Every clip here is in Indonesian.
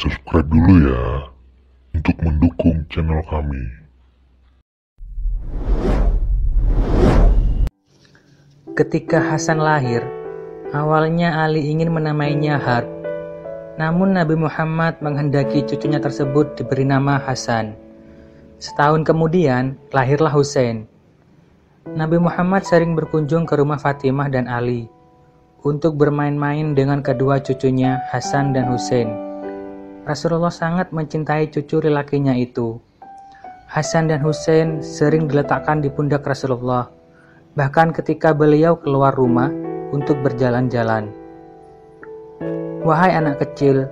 subscribe dulu ya untuk mendukung channel kami. Ketika Hasan lahir, awalnya Ali ingin menamainya Harb. Namun Nabi Muhammad menghendaki cucunya tersebut diberi nama Hasan. Setahun kemudian, lahirlah Husain. Nabi Muhammad sering berkunjung ke rumah Fatimah dan Ali untuk bermain-main dengan kedua cucunya Hasan dan Husain. Rasulullah sangat mencintai cucu lelakinya itu. Hasan dan Husain sering diletakkan di pundak Rasulullah, bahkan ketika beliau keluar rumah untuk berjalan-jalan. "Wahai anak kecil,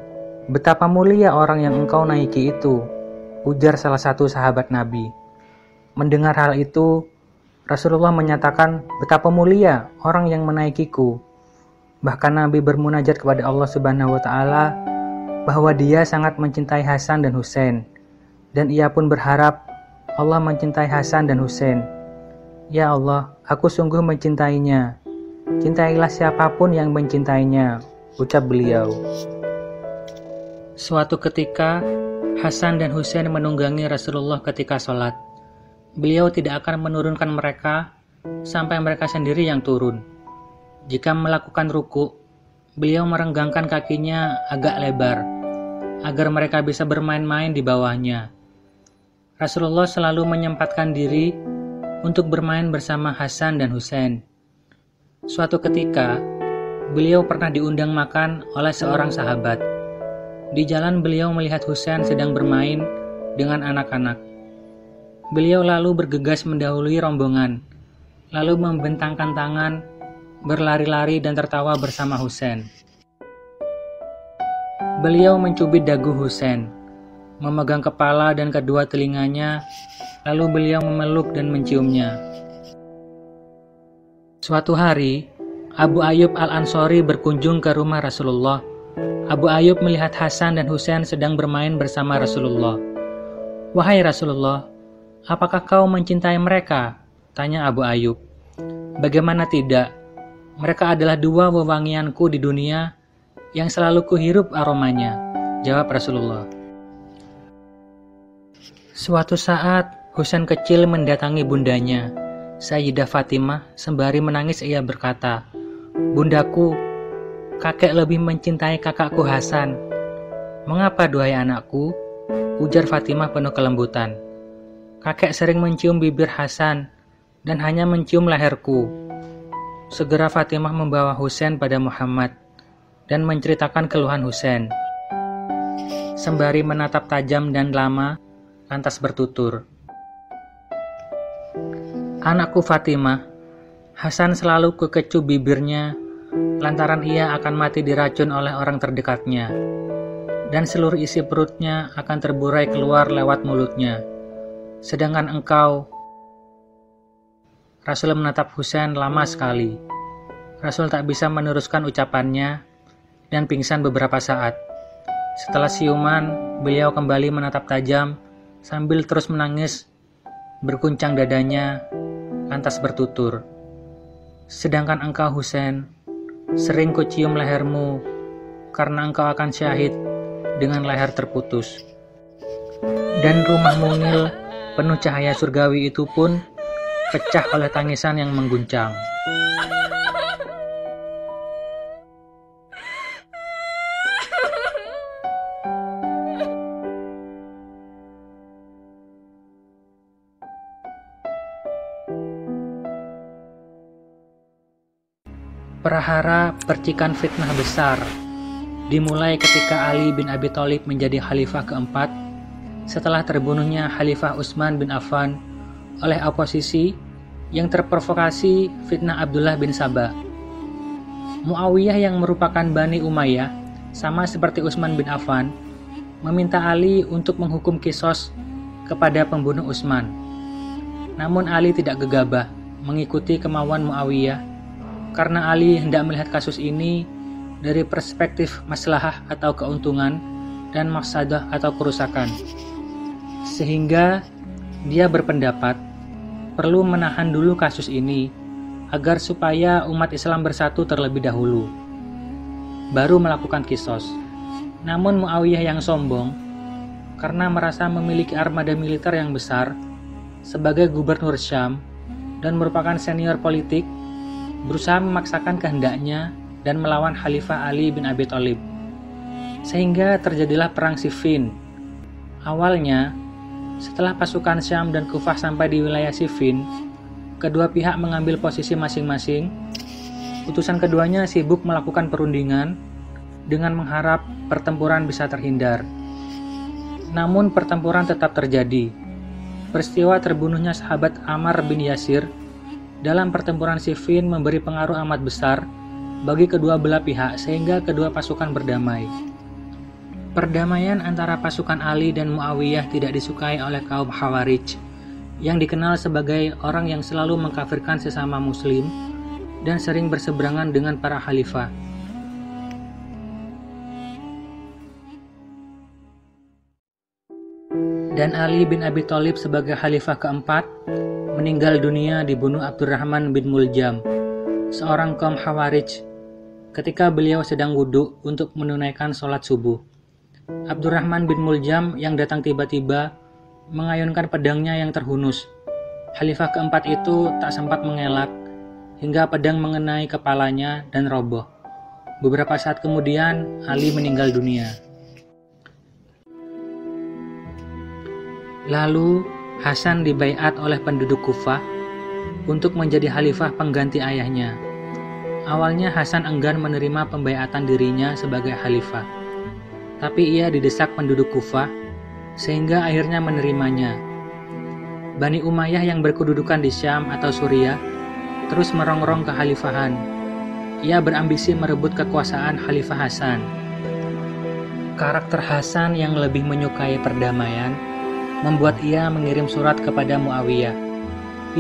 betapa mulia orang yang engkau naiki itu," ujar salah satu sahabat Nabi. Mendengar hal itu, Rasulullah menyatakan, "Betapa mulia orang yang menaikiku." Bahkan Nabi bermunajat kepada Allah Subhanahu wa Ta'ala bahwa Dia sangat mencintai Hasan dan Husain, dan ia pun berharap Allah mencintai Hasan dan Husain. "Ya Allah, aku sungguh mencintainya. Cintailah siapapun yang mencintainya," ucap beliau. Suatu ketika, Hasan dan Husain menunggangi Rasulullah ketika sholat. Beliau tidak akan menurunkan mereka sampai mereka sendiri yang turun. Jika melakukan ruku, beliau merenggangkan kakinya agak lebar, agar mereka bisa bermain-main di bawahnya. Rasulullah selalu menyempatkan diri untuk bermain bersama Hasan dan Husain. Suatu ketika, beliau pernah diundang makan oleh seorang sahabat. Di jalan beliau melihat Husain sedang bermain dengan anak-anak. Beliau lalu bergegas mendahului rombongan, lalu membentangkan tangan, berlari-lari dan tertawa bersama Husain. Beliau mencubit dagu Husain, memegang kepala dan kedua telinganya, lalu beliau memeluk dan menciumnya. Suatu hari, Abu Ayyub Al-Ansori berkunjung ke rumah Rasulullah. Abu Ayyub melihat Hasan dan Husain sedang bermain bersama Rasulullah. "Wahai Rasulullah, apakah kau mencintai mereka?" tanya Abu Ayyub. "Bagaimana tidak? Mereka adalah dua wewangianku di dunia yang selalu kuhirup aromanya," jawab Rasulullah. Suatu saat, Husain kecil mendatangi bundanya, Sayyidah Fatimah. Sembari menangis ia berkata, "Bundaku, kakek lebih mencintai kakakku Hasan." "Mengapa duhai anakku?" ujar Fatimah penuh kelembutan. "Kakek sering mencium bibir Hasan dan hanya mencium leherku." Segera Fatimah membawa Husain pada Muhammad dan menceritakan keluhan Husain. Sembari menatap tajam dan lama, lantas bertutur, "Anakku Fatimah, Hasan selalu kekecup bibirnya lantaran ia akan mati diracun oleh orang terdekatnya, dan seluruh isi perutnya akan terburai keluar lewat mulutnya. Sedangkan engkau..." Rasul menatap Husain lama sekali. Rasul tak bisa meneruskan ucapannya dan pingsan beberapa saat. Setelah siuman, beliau kembali menatap tajam sambil terus menangis, berguncang dadanya, lantas bertutur, "Sedangkan engkau Husain, sering kucium lehermu karena engkau akan syahid dengan leher terputus." Dan rumah mungil penuh cahaya surgawi itu pun pecah oleh tangisan yang mengguncang. Prahara percikan fitnah besar dimulai ketika Ali bin Abi Thalib menjadi khalifah keempat setelah terbunuhnya Khalifah Utsman bin Affan oleh oposisi yang terprovokasi fitnah Abdullah bin Saba. Muawiyah yang merupakan Bani Umayyah, sama seperti Utsman bin Affan, meminta Ali untuk menghukum Qisas kepada pembunuh Utsman. Namun Ali tidak gegabah mengikuti kemauan Muawiyah karena Ali hendak melihat kasus ini dari perspektif maslahah atau keuntungan dan mafsadah atau kerusakan. Sehingga dia berpendapat perlu menahan dulu kasus ini agar supaya umat Islam bersatu terlebih dahulu, baru melakukan Qisas. Namun Muawiyah yang sombong, karena merasa memiliki armada militer yang besar sebagai gubernur Syam dan merupakan senior politik, berusaha memaksakan kehendaknya dan melawan Khalifah Ali bin Abi Thalib. Sehingga terjadilah perang Siffin. Awalnya, setelah pasukan Syam dan Kufah sampai di wilayah Siffin, kedua pihak mengambil posisi masing-masing. Utusan keduanya sibuk melakukan perundingan dengan mengharap pertempuran bisa terhindar. Namun pertempuran tetap terjadi. Peristiwa terbunuhnya sahabat Ammar bin Yasir dalam pertempuran Siffin memberi pengaruh amat besar bagi kedua belah pihak sehingga kedua pasukan berdamai. Perdamaian antara pasukan Ali dan Muawiyah tidak disukai oleh kaum Khawarij yang dikenal sebagai orang yang selalu mengkafirkan sesama muslim dan sering berseberangan dengan para khalifah. Dan Ali bin Abi Thalib sebagai khalifah keempat meninggal dunia dibunuh Abdurrahman bin Muljam, seorang kaum Khawarij, ketika beliau sedang wudhu untuk menunaikan sholat subuh. Abdurrahman bin Muljam yang datang tiba-tiba mengayunkan pedangnya yang terhunus. Khalifah keempat itu tak sempat mengelak hingga pedang mengenai kepalanya dan roboh. Beberapa saat kemudian Ali meninggal dunia. Lalu Hasan dibaiat oleh penduduk Kufah untuk menjadi khalifah pengganti ayahnya. Awalnya Hasan enggan menerima pembaiatan dirinya sebagai khalifah, tapi ia didesak penduduk Kufah sehingga akhirnya menerimanya. Bani Umayyah yang berkedudukan di Syam atau Suriah terus merongrong kekhalifahan. Ia berambisi merebut kekuasaan Khalifah Hasan. Karakter Hasan yang lebih menyukai perdamaian membuat ia mengirim surat kepada Muawiyah.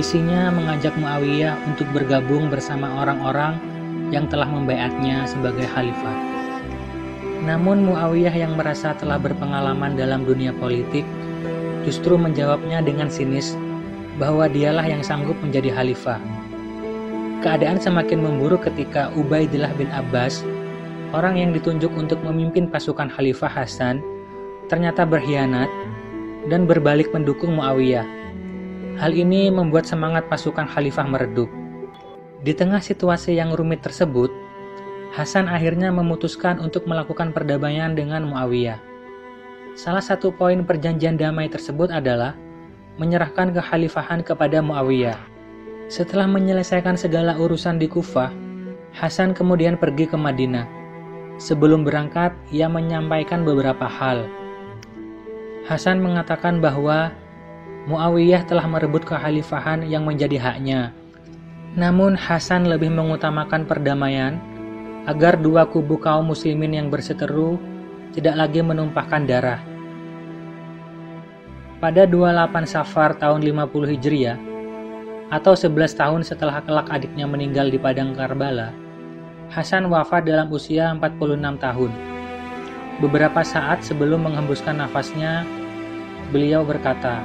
Isinya mengajak Muawiyah untuk bergabung bersama orang-orang yang telah membaiatnya sebagai khalifah. Namun Muawiyah yang merasa telah berpengalaman dalam dunia politik justru menjawabnya dengan sinis bahwa dialah yang sanggup menjadi khalifah. Keadaan semakin memburuk ketika Ubaidillah bin Abbas, orang yang ditunjuk untuk memimpin pasukan Khalifah Hasan, ternyata berkhianat dan berbalik mendukung Muawiyah. Hal ini membuat semangat pasukan khalifah meredup. Di tengah situasi yang rumit tersebut, Hasan akhirnya memutuskan untuk melakukan perdamaian dengan Muawiyah. Salah satu poin perjanjian damai tersebut adalah menyerahkan kekhalifahan kepada Muawiyah. Setelah menyelesaikan segala urusan di Kufah, Hasan kemudian pergi ke Madinah. Sebelum berangkat, ia menyampaikan beberapa hal. Hasan mengatakan bahwa Muawiyah telah merebut kekhalifahan yang menjadi haknya. Namun Hasan lebih mengutamakan perdamaian agar dua kubu kaum muslimin yang berseteru tidak lagi menumpahkan darah. Pada 28 Safar tahun 50 Hijriah, atau 11 tahun setelah kelak adiknya meninggal di padang Karbala, Hasan wafat dalam usia 46 tahun. Beberapa saat sebelum menghembuskan nafasnya, beliau berkata,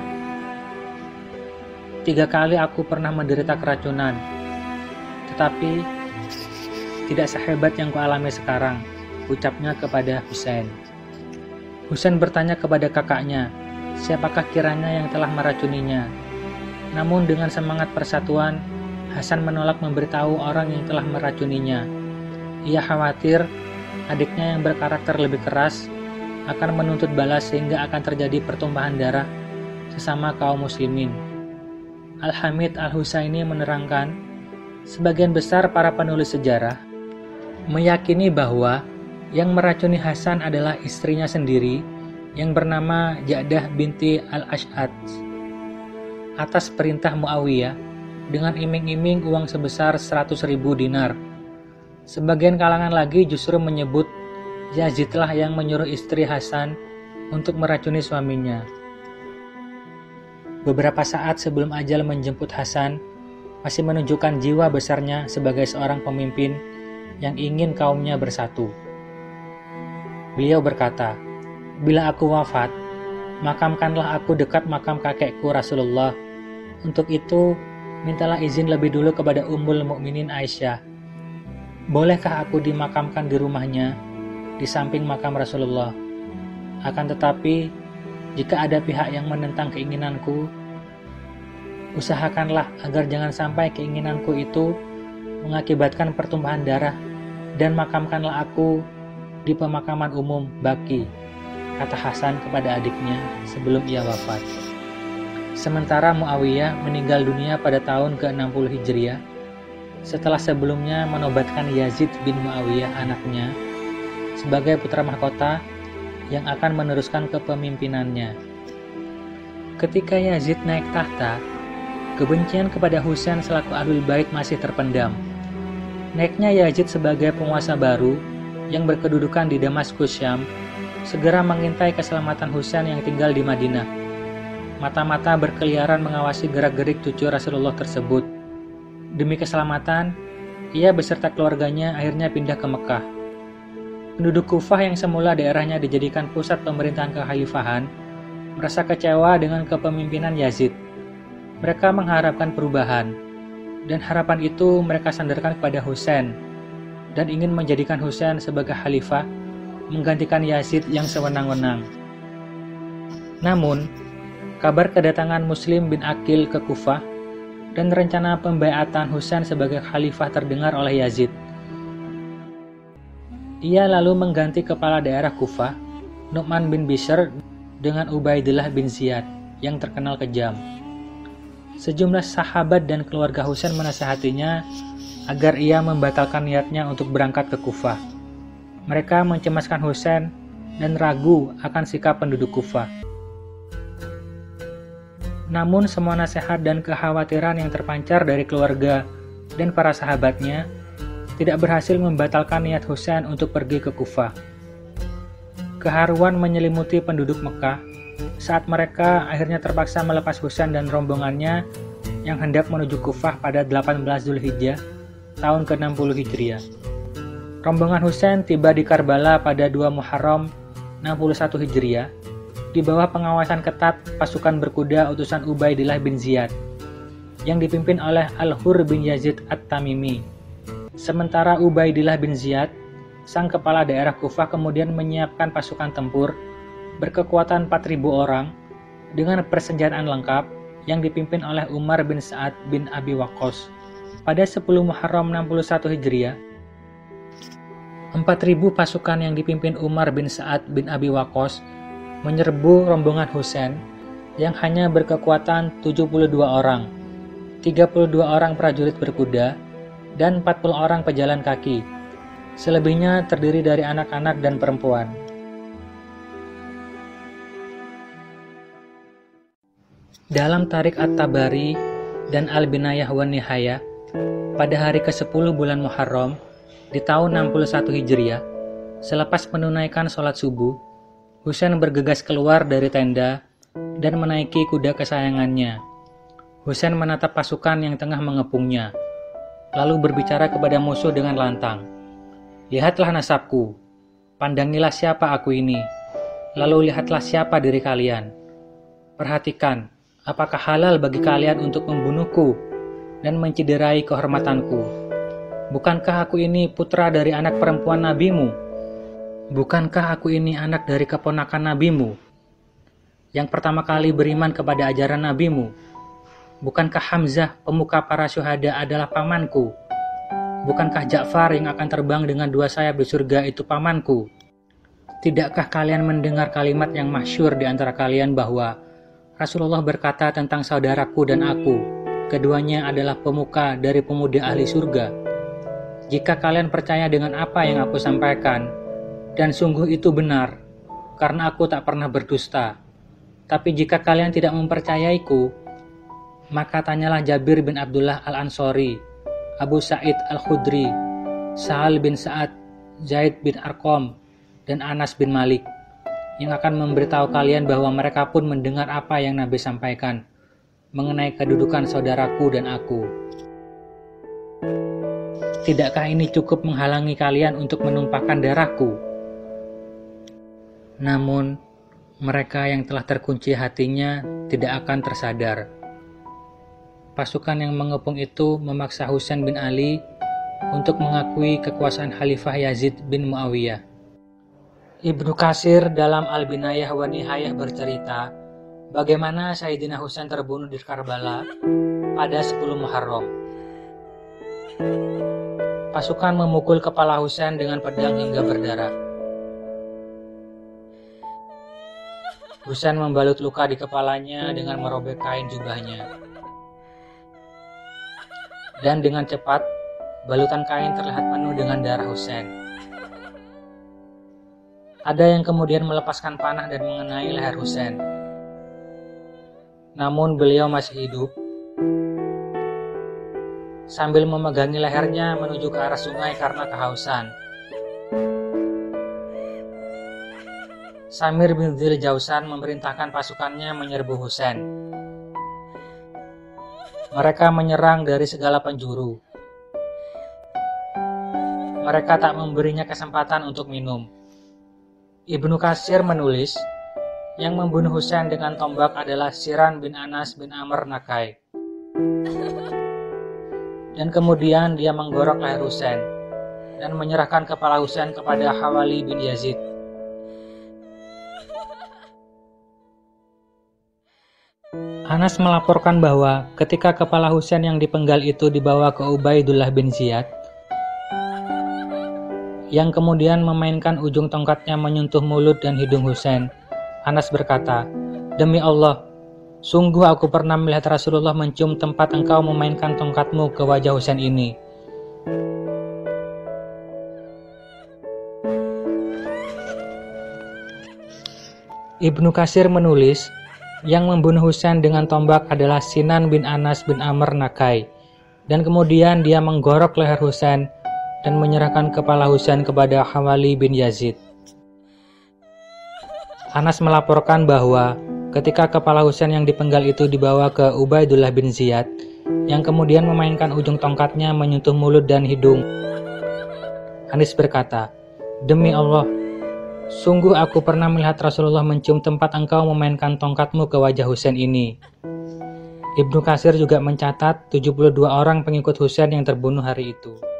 "3 kali aku pernah menderita keracunan, tetapi tidak sehebat yang kualami sekarang," ucapnya kepada Husain. Husain bertanya kepada kakaknya, siapakah kiranya yang telah meracuninya. Namun dengan semangat persatuan, Hasan menolak memberitahu orang yang telah meracuninya. Ia khawatir adiknya yang berkarakter lebih keras akan menuntut balas sehingga akan terjadi pertumpahan darah sesama kaum muslimin. Al-Hamid Al-Husaini menerangkan, sebagian besar para penulis sejarah meyakini bahwa yang meracuni Hasan adalah istrinya sendiri yang bernama Ja'dah binti Al-Ash'ad atas perintah Muawiyah dengan iming-iming uang sebesar 100.000 dinar. Sebagian kalangan lagi justru menyebut Yazidlah yang menyuruh istri Hasan untuk meracuni suaminya. Beberapa saat sebelum ajal menjemput Hasan, masih menunjukkan jiwa besarnya sebagai seorang pemimpin yang ingin kaumnya bersatu. Beliau berkata, "Bila aku wafat, makamkanlah aku dekat makam kakekku Rasulullah. Untuk itu, mintalah izin lebih dulu kepada Ummul Mukminin Aisyah. Bolehkah aku dimakamkan di rumahnya?" di samping makam Rasulullah. Akan tetapi, jika ada pihak yang menentang keinginanku, usahakanlah agar jangan sampai keinginanku itu mengakibatkan pertumpahan darah, dan makamkanlah aku di pemakaman umum Baqi, kata Hasan kepada adiknya sebelum ia wafat. Sementara Muawiyah meninggal dunia pada tahun ke-60 Hijriah, setelah sebelumnya menobatkan Yazid bin Muawiyah anaknya sebagai putra mahkota yang akan meneruskan kepemimpinannya. Ketika Yazid naik tahta, kebencian kepada Husain selaku Ahlul Bait masih terpendam. Naiknya Yazid sebagai penguasa baru yang berkedudukan di Damaskus, Syam, segera mengintai keselamatan Husain yang tinggal di Madinah. Mata-mata berkeliaran mengawasi gerak-gerik cucu Rasulullah tersebut. Demi keselamatan, ia beserta keluarganya akhirnya pindah ke Mekah. Penduduk Kufah yang semula daerahnya dijadikan pusat pemerintahan kekhalifahan merasa kecewa dengan kepemimpinan Yazid. Mereka mengharapkan perubahan, dan harapan itu mereka sandarkan kepada Husain dan ingin menjadikan Husain sebagai khalifah menggantikan Yazid yang sewenang-wenang. Namun, kabar kedatangan Muslim bin Aqil ke Kufah dan rencana pembaiatan Husain sebagai khalifah terdengar oleh Yazid. Ia lalu mengganti kepala daerah Kufah, Nu'man bin Bishr, dengan Ubaidillah bin Ziyad yang terkenal kejam. Sejumlah sahabat dan keluarga Husain menasihatinya agar ia membatalkan niatnya untuk berangkat ke Kufah. Mereka mencemaskan Husain dan ragu akan sikap penduduk Kufah. Namun semua nasihat dan kekhawatiran yang terpancar dari keluarga dan para sahabatnya tidak berhasil membatalkan niat Husain untuk pergi ke Kufah. Keharuan menyelimuti penduduk Mekah saat mereka akhirnya terpaksa melepas Husain dan rombongannya yang hendak menuju Kufah pada 18 Zulhijjah tahun ke-60 Hijriah. Rombongan Husain tiba di Karbala pada 2 Muharram 61 Hijriah di bawah pengawasan ketat pasukan berkuda utusan Ubaidillah bin Ziyad yang dipimpin oleh Al-Hur bin Yazid At-Tamimi. Sementara Ubaidillah bin Ziyad, sang kepala daerah Kufah, kemudian menyiapkan pasukan tempur berkekuatan 4.000 orang dengan persenjataan lengkap yang dipimpin oleh Umar bin Sa'ad bin Abi Waqqas. Pada 10 Muharram 61 Hijriah, 4.000 pasukan yang dipimpin Umar bin Sa'ad bin Abi Waqqas menyerbu rombongan Husain yang hanya berkekuatan 72 orang, 32 orang prajurit berkuda, dan 40 orang pejalan kaki. Selebihnya terdiri dari anak-anak dan perempuan. Dalam Tarikh At-Tabari dan Al-Binayah wan Nihayah, pada hari ke-10 bulan Muharram di tahun 61 Hijriah, selepas menunaikan sholat subuh, Husain bergegas keluar dari tenda dan menaiki kuda kesayangannya. Husain menatap pasukan yang tengah mengepungnya, lalu berbicara kepada musuh dengan lantang. "Lihatlah nasabku, pandangilah siapa aku ini, lalu lihatlah siapa diri kalian. Perhatikan, apakah halal bagi kalian untuk membunuhku dan menciderai kehormatanku? Bukankah aku ini putra dari anak perempuan nabimu? Bukankah aku ini anak dari keponakan nabimu, yang pertama kali beriman kepada ajaran nabimu? Bukankah Hamzah, pemuka para syuhada, adalah pamanku? Bukankah Ja'far yang akan terbang dengan 2 sayap di surga itu pamanku? Tidakkah kalian mendengar kalimat yang masyhur di antara kalian bahwa Rasulullah berkata tentang saudaraku dan aku, keduanya adalah pemuka dari pemuda ahli surga? Jika kalian percaya dengan apa yang aku sampaikan, dan sungguh itu benar, karena aku tak pernah berdusta. Tapi jika kalian tidak mempercayaiku, maka tanyalah Jabir bin Abdullah Al-Ansori, Abu Sa'id Al-Khudri, Sa'al bin Sa'ad, Zaid bin Arqam, dan Anas bin Malik, yang akan memberitahu kalian bahwa mereka pun mendengar apa yang Nabi sampaikan mengenai kedudukan saudaraku dan aku. Tidakkah ini cukup menghalangi kalian untuk menumpahkan darahku?" Namun, mereka yang telah terkunci hatinya tidak akan tersadar. Pasukan yang mengepung itu memaksa Husain bin Ali untuk mengakui kekuasaan Khalifah Yazid bin Muawiyah. Ibnu Katsir dalam Al-Binayah wa Nihayah bercerita bagaimana Sayyidina Husain terbunuh di Karbala pada 10 Muharram. Pasukan memukul kepala Husain dengan pedang hingga berdarah. Husain membalut luka di kepalanya dengan merobek kain jubahnya. Dan dengan cepat, balutan kain terlihat penuh dengan darah Husain. Ada yang kemudian melepaskan panah dan mengenai leher Husain. Namun beliau masih hidup. Sambil memegangi lehernya menuju ke arah sungai karena kehausan. Samir bin Dzil Jausan memerintahkan pasukannya menyerbu Husain. Mereka menyerang dari segala penjuru. Mereka tak memberinya kesempatan untuk minum. Ibnu Katsir menulis, yang membunuh Husain dengan tombak adalah Siran bin Anas bin Amr Nakai. Dan kemudian dia menggorok leher Husain dan menyerahkan kepala Husain kepada Hawali bin Yazid. Anas melaporkan bahwa ketika kepala Husain yang dipenggal itu dibawa ke Ubaidullah bin Ziyad, yang kemudian memainkan ujung tongkatnya menyentuh mulut dan hidung Husain, Anas berkata, "Demi Allah, sungguh aku pernah melihat Rasulullah mencium tempat engkau memainkan tongkatmu ke wajah Husain ini." Ibnu Katsir menulis, yang membunuh Husain dengan tombak adalah Sinan bin Anas bin Amr Nakai, dan kemudian dia menggorok leher Husain dan menyerahkan kepala Husain kepada Hawali bin Yazid. Anas melaporkan bahwa ketika kepala Husain yang dipenggal itu dibawa ke Ubaidullah bin Ziyad, yang kemudian memainkan ujung tongkatnya menyentuh mulut dan hidung, Anas berkata, "Demi Allah, sungguh aku pernah melihat Rasulullah mencium tempat engkau memainkan tongkatmu ke wajah Husain ini." Ibnu Katsir juga mencatat 72 orang pengikut Husain yang terbunuh hari itu.